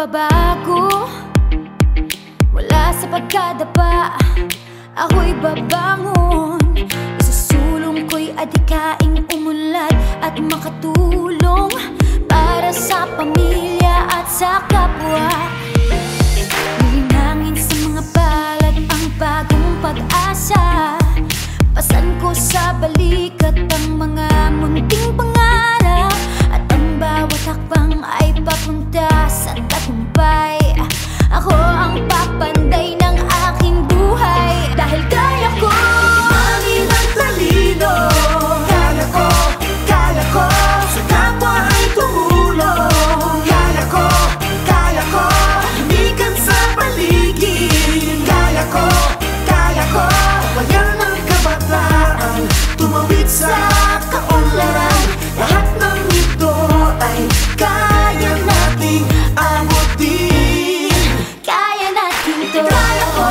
magbabago. Wala sa pagkadapa, ako'y babangon. Isusulong ko'y adikaing umunlad at makatulong para sa pamilya at sa kapwa. Nilinangin sa mga palad ang bagong pag-asa. Pasan ko sa balikat ang mga munting pangarap, at ang bawat hakbang ay papunta sa tagumpay. Ako ang papanday ng aking buhay, dahil kaya ko manin ang talino. Kaya ko sa kapwa ay tumulong. Kaya ko lumikan sa paligid. Kaya ko bayan ng kabataan, tumawid sa kaunlaran. Lahat ng ito ay kaya nating abutin. Kaya natin to. Kaya ko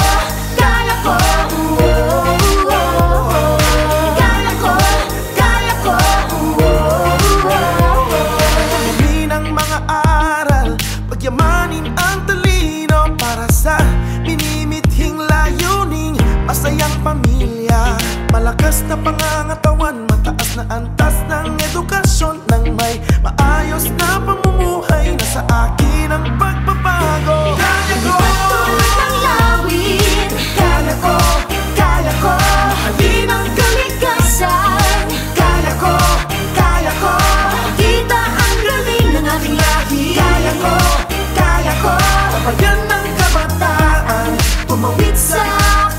Alamin ang mga aral, pagyamanin ang talino para sa minimithing layuning masayang pamilya. Malakas na pangangatawan, mataas na antas ng edukasyon, nang may maayos na pamumuhay. Nasa akin ang pagbabago. Kaya ko patuloy ng lawin. Kaya ko halin ang kalikasan. Kaya ko kita ang galing ng aking lahi. Kaya ko bayan ng kabataan, tumawid sa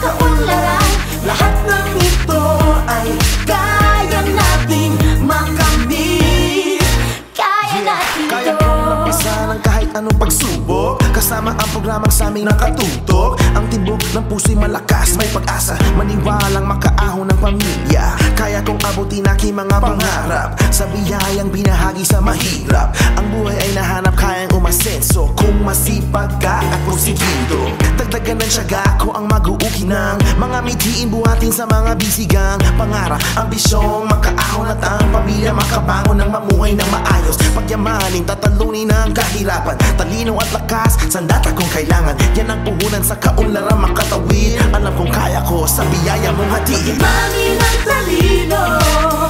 kaunlaran. Lahat ng ito ay kaya nating makamit. Kaya natin to. Kaya kong magpasan ng kahit anong pagsubok, kasama ang programang sa aming nakatutok. Ang timbok ng puso'y malakas, may pag-asa, maniwalang makaahon ng pamilya. Kaya kong abutin aking mga pangarap, sa biyayang binahagi sa mahirap. Ang buhay ay nahanap, kayang umasenso kung masipag ka at porsigido. Dagdagan ng tiyaga ko ang mag-uuki ng mga mithiin, buhatin sa mga bisigang pangarap. Ambisyong makaahon at ang pamilya makabangon ng mamuhay ng maayos. Pagyamanin, tatalunin ang kahirapan, talino at lakas, sandata kung kailangan. Yan ang puhunan sa kaunlaran, makatawid. Alam kong kaya ko sa biyaya mong hatiin. Manin ang talino.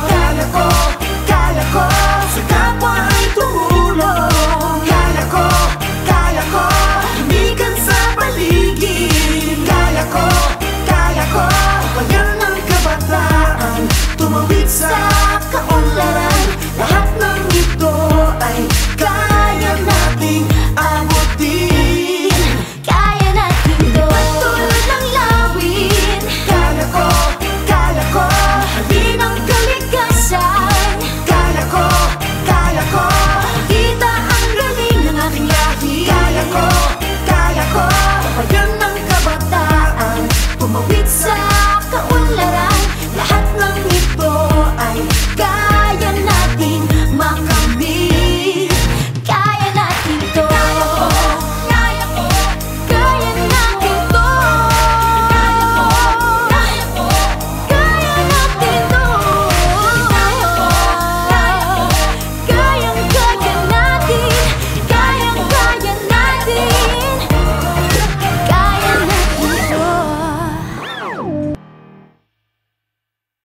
Kaya ko